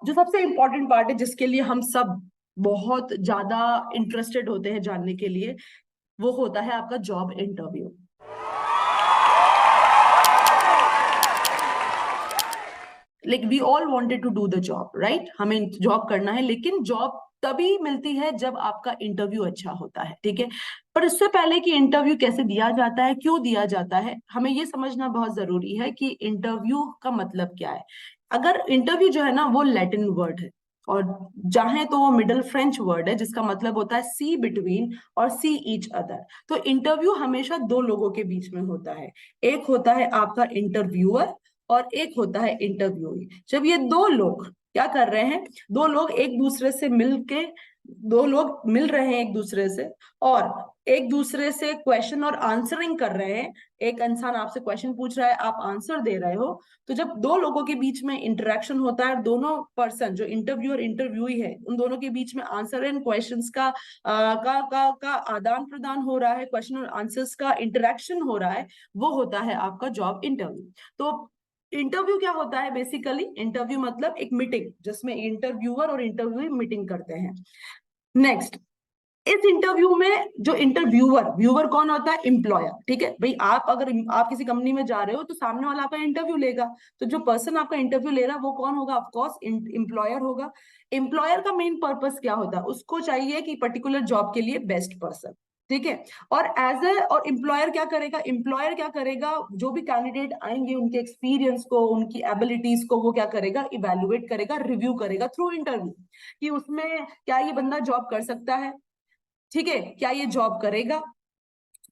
जो सबसे important part है जिसके लिए हम सब बहुत ज्यादा इंटरेस्टेड होते हैं जानने के लिए, वो होता है आपका job interview. Like we all wanted to do the job, right? हमें जॉब करना है, लेकिन जॉब तभी मिलती है जब आपका इंटरव्यू अच्छा होता है, ठीक है? पर इससे पहले कि इंटरव्यू कैसे दिया जाता है, क्यों दिया जाता है, हमें ये समझना बहुत जरूरी है कि इंटरव्यू का मतलब क्या है। अगर इंटरव्यू जो है ना, वो लैटिन वर्ड है, और चाहे तो वो मिडल फ्रेंच वर्ड है जिसका मतलब होता है सी बिटवीन और सी ईच अदर। तो इंटरव्यू हमेशा दो लोगों के बीच में होता है। एक होता है आपका इंटरव्यूअर और एक होता है इंटरव्यूई। जब ये दो लोग क्या कर रहे हैं, दो लोग एक दूसरे से मिलके, दो लोग मिल रहे हैं एक दूसरे से, और एक दूसरे से क्वेश्चन और आंसरिंग कर रहे हैं। एक इंसान आपसे क्वेश्चन पूछ रहा है, आप आंसर दे रहे हो। तो जब दो लोगों के बीच में इंटरेक्शन होता है, दोनों पर्सन जो इंटरव्यू और इंटरव्यूई है, उन दोनों के बीच में आंसर एंड क्वेश्चंस का आदान प्रदान हो रहा है, क्वेश्चन और आंसर्स का इंटरेक्शन हो रहा है, वो होता है आपका जॉब इंटरव्यू। तो इंटरव्यू क्या होता है? बेसिकली इंटरव्यू मतलब एक मीटिंग जिसमें इंटरव्यूअर और इंटरव्यूअर मीटिंग करते हैं। नेक्स्ट, इस इंटरव्यू में जो इंटरव्यूअर, व्यूअर कौन होता है? एम्प्लॉयर, ठीक है भाई। आप अगर आप किसी कंपनी में जा रहे हो तो सामने वाला आपका इंटरव्यू लेगा, तो जो पर्सन आपका इंटरव्यू ले रहा है वो कौन होगा? ऑफ कोर्स एम्प्लॉयर होगा। एम्प्लॉयर का मेन पर्पस क्या होता है? उसको चाहिए कि पर्टिकुलर जॉब के लिए बेस्ट पर्सन, ठीक है। और एज ए, और एम्प्लॉयर क्या करेगा? एम्प्लॉयर क्या करेगा? जो भी कैंडिडेट आएंगे उनके एक्सपीरियंस को, उनकी एबिलिटीज को वो क्या करेगा? इवेलुएट करेगा, रिव्यू करेगा थ्रू इंटरव्यू, कि उसमें क्या ये बंदा जॉब कर सकता है, ठीक है, क्या ये जॉब करेगा,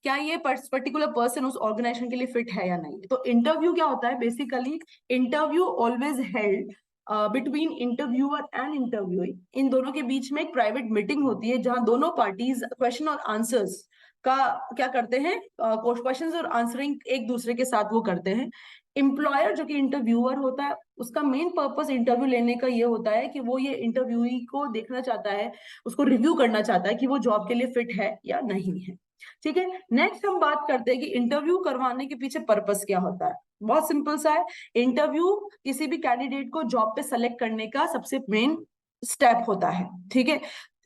क्या ये पर्टिकुलर पर्सन उस ऑर्गेनाइजेशन के लिए फिट है या नहीं। तो इंटरव्यू क्या होता है? Basically interview always held between interviewer and interviewee. इन दोनों के बीच में एक प्राइवेट मीटिंग होती है जहां दोनों पार्टीज क्वेश्चन और आंसर्स का क्या करते हैं, क्वेश्चंस और आंसरिंग एक दूसरे के साथ वो करते हैं। एम्प्लॉयर जो कि इंटरव्यूअर होता है, उसका मेन पर्पस इंटरव्यू लेने का ये होता है कि वो ये इंटरव्यूई को देखना चाहता है, उसको रिव्यू करना चाहता है कि वो जॉब के लिए फिट है या नहीं है, ठीक है। नेक्स्ट हम बात करते हैं कि इंटरव्यू करवाने के पीछे पर्पस क्या होता है। बहुत सिंपल सा है। इंटरव्यू किसी भी कैंडिडेट को जॉब पे सेलेक्ट करने का सबसे मेन स्टेप होता है, ठीक है।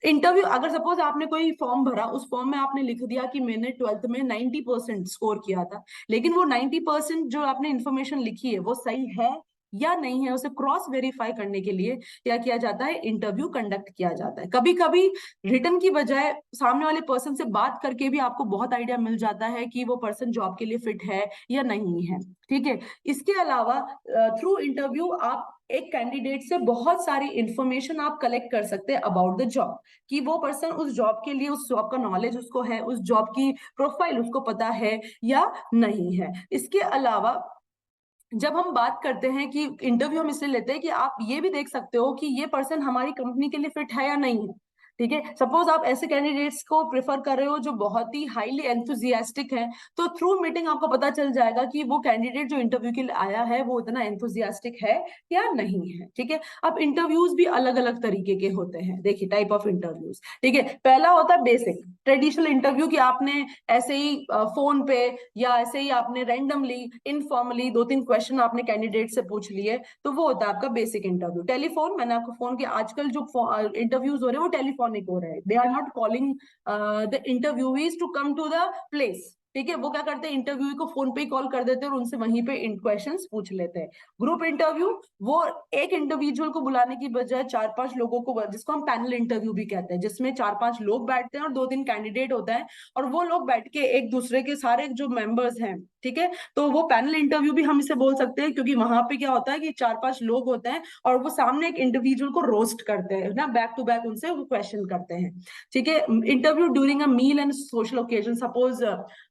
इंटरव्यू, अगर सपोज आपने कोई फॉर्म भरा, उस फॉर्म में आपने लिख दिया कि मैंने 12th में 90% स्कोर किया था, लेकिन वो 90% जो आपने इंफॉर्मेशन लिखी है वो सही है या नहीं है, उसे क्रॉस वेरीफाई करने के लिए क्या किया जाता है? इंटरव्यू कंडक्ट किया जाता है। कभी कभी रिटर्न की बजाय सामने वाले पर्सन से बात करके भी आपको बहुत आइडिया मिल जाता है कि वो पर्सन जॉब के लिए फिट है या नहीं है, ठीक है। इसके अलावा थ्रू इंटरव्यू आप एक कैंडिडेट से बहुत सारी इंफॉर्मेशन आप कलेक्ट कर सकते हैं अबाउट द जॉब, कि वो पर्सन उस जॉब के लिए, उस जॉब का नॉलेज उसको है, उस जॉब की प्रोफाइल उसको पता है या नहीं है। इसके अलावा जब हम बात करते हैं कि इंटरव्यू हम इसलिए लेते हैं कि आप ये भी देख सकते हो कि ये पर्सन हमारी कंपनी के लिए फिट है या नहीं है, ठीक है। सपोज आप ऐसे कैंडिडेट्स को प्रेफर कर रहे हो जो बहुत ही हाईली एंथुजियास्टिक हैं, तो थ्रू मीटिंग आपको पता चल जाएगा कि वो कैंडिडेट जो इंटरव्यू के लिए आया है वो इतना एंथुजियास्टिक है या नहीं है, ठीक है। अब इंटरव्यूज भी अलग अलग तरीके के होते हैं। देखिए टाइप ऑफ इंटरव्यूज, ठीक है। पहला होता है बेसिक ट्रेडिशनल इंटरव्यू, कि आपने ऐसे ही फोन पे या ऐसे ही आपने रैंडमली इनफॉर्मली दो तीन क्वेश्चन आपने कैंडिडेट से पूछ लिए, तो वो होता है आपका बेसिक इंटरव्यू। टेलीफोन, मैंने आपको फोन के, आजकल जो इंटरव्यूज हो रहे हैं वो टेलीफोनिक हो रहे हैं। They are not calling the interviewees to come to the place, ठीक है। वो क्या करते हैं? इंटरव्यू को फोन पे ही कॉल कर देते हैं और उनसे वहीं पे क्वेश्चंस पूछ लेते हैं। ग्रुप इंटरव्यू, वो एक इंडिविजुअल को बुलाने की बजाय चार पांच लोगों को, जिसको हम पैनल इंटरव्यू भी कहते हैं, जिसमें चार पांच लोग बैठते हैं और दो तीन कैंडिडेट होता है, और वो लोग बैठ के एक दूसरे के सारे जो मेंबर्स हैं, ठीक है, तो वो पैनल इंटरव्यू भी हम इसे बोल सकते हैं, क्योंकि वहां पे क्या होता है कि चार पांच लोग होते हैं और वो सामने एक इंडिविजुअल को रोस्ट करते हैं ना, बैक टू बैक उनसे वो क्वेश्चन करते हैं, ठीक है। Interview during a meal and social occasion, suppose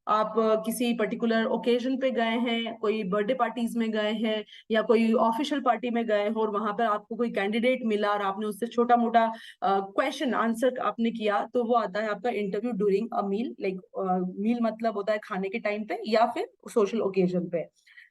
आप किसी पर्टिकुलर ओकेजन पे गए हैं, कोई बर्थडे पार्टीज में गए हैं या कोई ऑफिशियल पार्टी में गए हो, और वहां पर आपको कोई कैंडिडेट मिला और आपने उससे छोटा मोटा क्वेश्चन आंसर आपने किया, तो वो आता है आपका interview during a meal. Like meal मतलब होता है खाने के टाइम पे या फिर सोशल ओकेजन पे।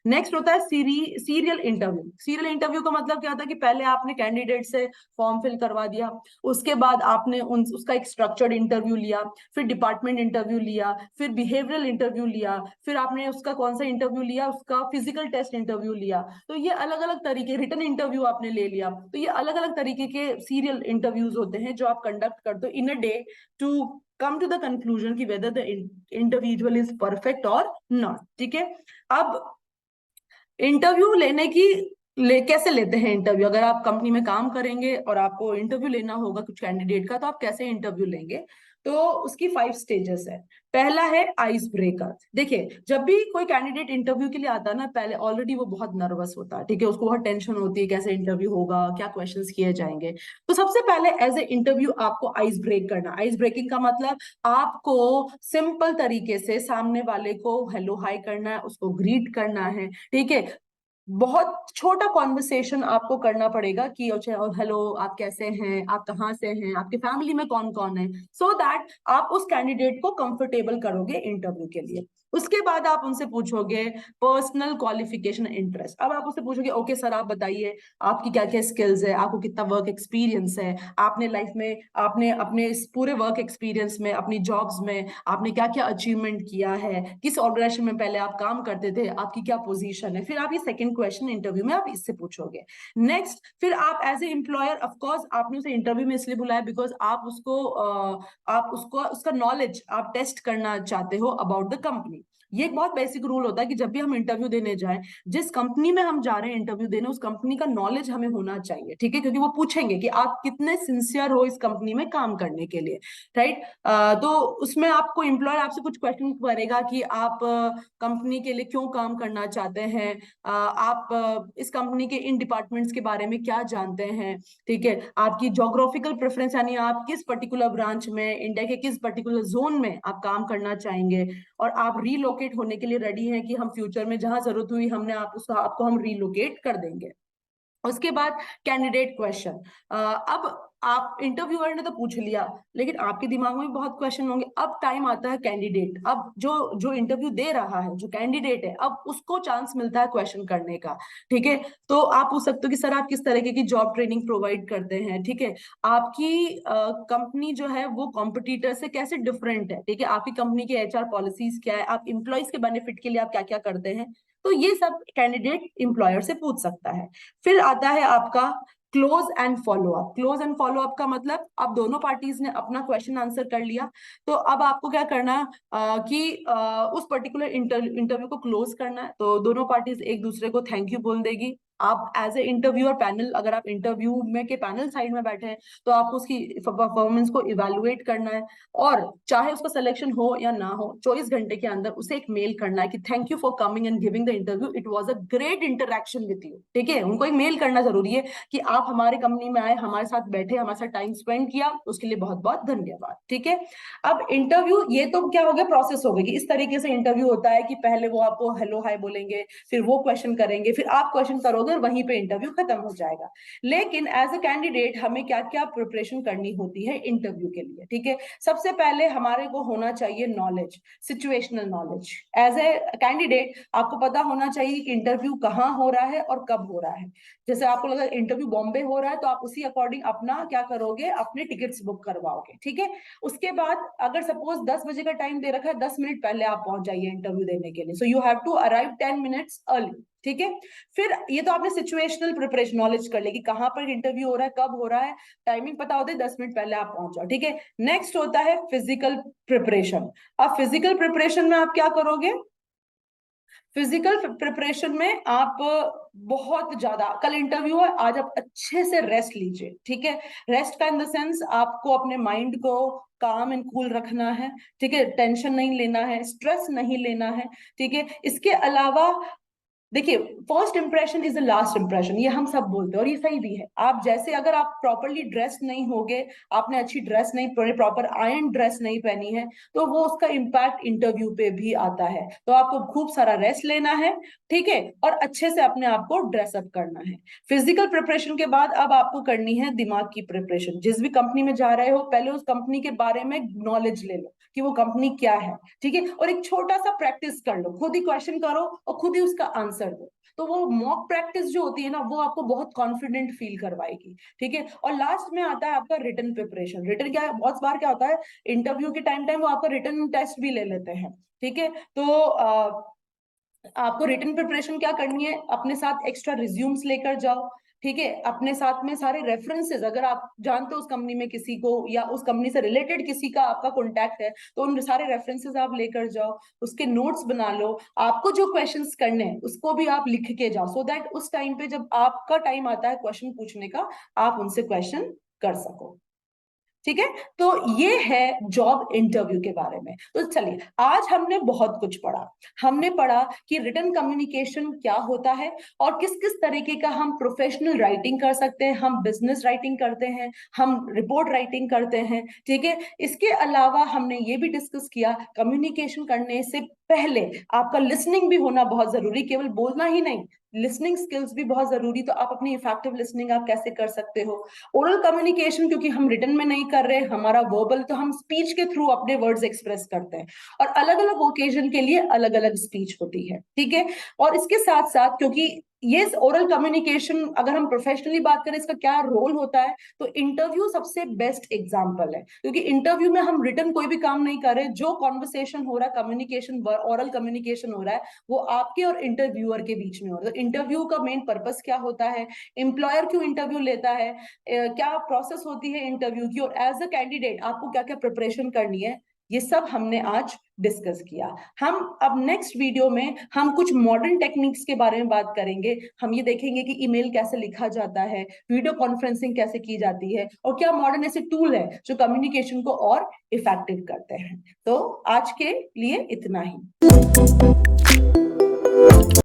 नेक्स्ट होता है सीरियल इंटरव्यू। सीरियल इंटरव्यू का मतलब क्या होता है कि पहले आपने कैंडिडेट से फॉर्म फिल करवा दिया, उसके बाद आपने उसका एक स्ट्रक्चर्ड इंटरव्यू लिया, फिर डिपार्टमेंट इंटरव्यू लिया, फिर बिहेवियरल इंटरव्यू लिया, फिर आपने उसका कौन सा इंटरव्यू लिया, उसका फिजिकल टेस्ट इंटरव्यू लिया। तो ये अलग अलग तरीके, रिटन इंटरव्यू आपने ले लिया, तो ये अलग अलग तरीके के सीरियल इंटरव्यूज होते हैं जो आप कंडक्ट करते हो in a day to come to the conclusion कि whether the individual is perfect और नॉट। ठीक है, अब इंटरव्यू लेने की कैसे लेते हैं इंटरव्यू? अगर आप कंपनी में काम करेंगे और आपको इंटरव्यू लेना होगा कुछ कैंडिडेट का, तो आप कैसे इंटरव्यू लेंगे? तो उसकी 5 स्टेजेस है। पहला है आइस ब्रेकर। देखिए, जब भी कोई कैंडिडेट इंटरव्यू के लिए आता है ना, पहले ऑलरेडी वो बहुत नर्वस होता है, ठीक है, उसको बहुत टेंशन होती है कैसे इंटरव्यू होगा, क्या क्वेश्चंस किए जाएंगे। तो सबसे पहले एज ए इंटरव्यू आपको आइस ब्रेक करना। आइस ब्रेकिंग का मतलब आपको सिंपल तरीके से सामने वाले को हेलो हाई करना है, उसको ग्रीट करना है, ठीक है। बहुत छोटा कॉन्वर्सेशन आपको करना पड़ेगा कि अच्छा हेलो, आप कैसे हैं, आप कहाँ से हैं, आपके फैमिली में कौन कौन है, सो दैट आप उस कैंडिडेट को कंफर्टेबल करोगे इंटरव्यू के लिए। उसके बाद आप उनसे पूछोगे पर्सनल क्वालिफिकेशन, इंटरेस्ट। अब आप उससे पूछोगे ओके सर, आप बताइए आपकी क्या क्या स्किल्स है, आपको कितना वर्क एक्सपीरियंस है, आपने लाइफ में आपने अपने इस पूरे वर्क एक्सपीरियंस में अपनी जॉब्स में आपने क्या क्या अचीवमेंट किया है, किस ऑर्गेनाइजेशन में पहले आप काम करते थे, आपकी क्या पोजीशन है। फिर आप ये सेकंड क्वेश्चन इंटरव्यू में आप इससे पूछोगे। नेक्स्ट, फिर आप as a employer, of course आपने उसे इंटरव्यू में इसलिए बुलाया बिकॉज आप उसको उसका नॉलेज आप टेस्ट करना चाहते हो अबाउट द कंपनी। ये एक बहुत बेसिक रूल होता है कि जब भी हम इंटरव्यू देने जाएं, जिस कंपनी में हम जा रहे हैं इंटरव्यू देने, उस कंपनी का नॉलेज हमें होना चाहिए, ठीक है, क्योंकि वो पूछेंगे कि आप कितने सिंसियर हो इस कंपनी में काम करने के लिए, राइट। तो उसमें आपको एम्प्लॉयर आपसे कुछ क्वेश्चन करेगा कि आप कंपनी के लिए क्यों काम करना चाहते हैं, आप इस कंपनी के इन डिपार्टमेंट्स के बारे में क्या जानते हैं, ठीक है, आपकी जोग्राफिकल प्रेफरेंस, यानी आप किस पर्टिकुलर ब्रांच में, इंडिया के किस पर्टिकुलर जोन में आप काम करना चाहेंगे, और आप रीलोकेट होने के लिए रेडी हैं कि हम फ्यूचर में जहां जरूरत हुई हमने आपको हम रीलोकेट कर देंगे। उसके बाद कैंडिडेट क्वेश्चन। अब आप इंटरव्यूअर ने तो पूछ लिया, लेकिन आपके दिमाग में भी बहुत क्वेश्चन होंगे। अब टाइम आता है कैंडिडेट, अब जो जो इंटरव्यू दे रहा है, जो कैंडिडेट है, अब उसको चांस मिलता है क्वेश्चन करने का, ठीक है। तो आप पूछ सकते हो कि सर आप किस तरीके की जॉब ट्रेनिंग प्रोवाइड करते हैं, ठीक है, आपकी कंपनी जो है वो कॉम्पिटिटर से कैसे डिफरेंट है, ठीक है, आपकी कंपनी की एचआर पॉलिसीज क्या है, आप इंप्लॉइज के बेनिफिट के लिए आप क्या क्या करते हैं। तो ये सब कैंडिडेट इंप्लॉयर से पूछ सकता है। फिर आता है आपका close and follow up. Close and follow up का मतलब अब दोनों पार्टीज ने अपना क्वेश्चन आंसर कर लिया, तो अब आपको क्या करना है कि उस पर्टिकुलर इंटरव्यू को क्लोज करना है। तो दोनों पार्टीज एक दूसरे को थैंक यू बोल देगी। आप एज ए इंटरव्यूअर पैनल, अगर आप इंटरव्यू में के पैनल साइड में बैठे हैं, तो आपको उसकी परफॉर्मेंस को इवेलुएट करना है, और चाहे उसका सिलेक्शन हो या ना हो, 24 घंटे के अंदर उसे एक मेल करना है कि thank you for coming and giving the interview, it was a great interaction with you, ठीक है। उनको एक मेल करना जरूरी है कि आप हमारे कंपनी में आए, हमारे साथ बैठे, हमारे साथ टाइम स्पेंड किया, उसके लिए बहुत बहुत धन्यवाद, ठीक है। अब इंटरव्यू, ये तो क्या हो गया, प्रोसेस हो गई कि इस तरीके से इंटरव्यू होता है कि पहले वो आपको हेलो हाय बोलेंगे, फिर वो क्वेश्चन करेंगे, फिर आप क्वेश्चन करोगे और वहीं पे इंटरव्यू खत्म हो जाएगा। लेकिन एज अ कैंडिडेट हमें क्या क्या प्रिपरेशन करनी होती है इंटरव्यू के लिए, ठीक है। सबसे पहले हमारे को होना चाहिए knowledge, situational knowledge. As a candidate आपको पता होना चाहिए कि इंटरव्यू कहाँ हो रहा है और कब हो रहा है। जैसे आपको लगा इंटरव्यू बॉम्बे हो रहा है, तो आप उसी अकॉर्डिंग अपना क्या करोगे, अपने टिकट्स बुक करवाओगे, ठीक है। उसके बाद अगर सपोज 10 बजे का टाइम दे रखा है, 10 मिनट पहले आप पहुंच जाइए इंटरव्यू देने के लिए, so you have to arrive 10 minutes early, ठीक है। फिर ये तो आपने सिचुएशनल प्रिपरेशन नॉलेज कर ली कि कहाँ पर इंटरव्यू हो रहा है, कब हो रहा है, टाइमिंग पता होता है, 10 मिनट पहले आप पहुंच जाओ, ठीक है। नेक्स्ट होता है फिजिकल प्रिपरेशन। अब फिजिकल प्रिपरेशन में आप क्या करोगे? फिजिकल प्रिपरेशन में आप बहुत ज्यादा, कल इंटरव्यू है, आज आप अच्छे से रेस्ट लीजिए, ठीक है। रेस्ट का इन द सेंस आपको अपने माइंड को काम एंड कूल रखना है, ठीक है, टेंशन नहीं लेना है, स्ट्रेस नहीं लेना है, ठीक है। इसके अलावा देखिए, first impression is the last impression, ये हम सब बोलते हैं और ये सही भी है। आप जैसे, अगर आप प्रॉपरली ड्रेस नहीं होगे, आपने अच्छी ड्रेस नहीं, प्रॉपर आयरन ड्रेस नहीं पहनी है, तो वो उसका इम्पैक्ट इंटरव्यू पे भी आता है। तो आपको खूब सारा रेस्ट लेना है, ठीक है, और अच्छे से अपने आप को ड्रेसअप करना है। फिजिकल प्रिपरेशन के बाद अब आपको करनी है दिमाग की प्रिपरेशन। जिस भी कंपनी में जा रहे हो, पहले उस कंपनी के बारे में नॉलेज ले लो कि वो कंपनी क्या है, ठीक है, और एक छोटा सा प्रैक्टिस कर लो, खुद ही क्वेश्चन करो और खुद ही उसका आंसर आंसर दो। तो वो मॉक प्रैक्टिस जो होती है ना, वो आपको बहुत कॉन्फिडेंट फील करवाएगी, ठीक है। और लास्ट में आता है आपका रिटन प्रिपरेशन। रिटन क्या है, बहुत बार क्या होता है इंटरव्यू के टाइम वो आपका रिटन टेस्ट भी ले लेते हैं, ठीक है। तो आपको रिटन प्रिपरेशन क्या करनी है, अपने साथ एक्स्ट्रा रिज्यूम्स लेकर जाओ, ठीक है। अपने साथ में सारे रेफरेंसेस, अगर आप जानते हो उस कंपनी में किसी को या उस कंपनी से रिलेटेड किसी का आपका कॉन्टैक्ट है, तो उन सारे रेफरेंसेस आप लेकर जाओ, उसके नोट्स बना लो। आपको जो क्वेश्चंस करने हैं उसको भी आप लिख के जाओ, सो दैट उस टाइम पे जब आपका टाइम आता है क्वेश्चन पूछने का, आप उनसे क्वेश्चन कर सको, ठीक है। तो ये है जॉब इंटरव्यू के बारे में। तो चलिए, आज हमने बहुत कुछ पढ़ा। हमने पढ़ा कि रिटन कम्युनिकेशन क्या होता है और किस किस तरीके का हम प्रोफेशनल राइटिंग कर सकते हैं, हम बिजनेस राइटिंग करते हैं, हम रिपोर्ट राइटिंग करते हैं, ठीक है। इसके अलावा हमने ये भी डिस्कस किया, कम्युनिकेशन करने से पहले आपका लिसनिंग भी होना बहुत जरूरी, केवल बोलना ही नहीं, लिसनिंग स्किल्स भी बहुत जरूरी। तो आप अपनी इफेक्टिव लिसनिंग आप कैसे कर सकते हो। ओरल कम्युनिकेशन, क्योंकि हम रिटन में नहीं कर रहे, हमारा वर्बल, तो हम स्पीच के थ्रू अपने वर्ड्स एक्सप्रेस करते हैं, और अलग अलग ओकेजन के लिए अलग अलग स्पीच होती है, ठीक है। और इसके साथ साथ, क्योंकि ये ओरल कम्युनिकेशन, अगर हम प्रोफेशनली बात करें इसका क्या रोल होता है, तो इंटरव्यू सबसे बेस्ट एग्जांपल है, क्योंकि इंटरव्यू में हम रिटन कोई भी काम नहीं कर रहे, जो कॉन्वर्सेशन हो रहा है, कम्युनिकेशन, ओरल कम्युनिकेशन हो रहा है, वो आपके और इंटरव्यूअर के बीच में हो रहा है। तो इंटरव्यू का मेन पर्पस क्या होता है, एम्प्लॉयर क्यों इंटरव्यू लेता है, क्या प्रोसेस होती है इंटरव्यू की, और एज अ कैंडिडेट आपको क्या क्या प्रिपरेशन करनी है, ये सब हमने आज डिस्कस किया। हम अब नेक्स्ट वीडियो में हम कुछ मॉडर्न टेक्निक्स के बारे में बात करेंगे। हम ये देखेंगे कि ईमेल कैसे लिखा जाता है, वीडियो कॉन्फ्रेंसिंग कैसे की जाती है, और क्या मॉडर्न ऐसे टूल है जो कम्युनिकेशन को और इफेक्टिव करते हैं। तो आज के लिए इतना ही।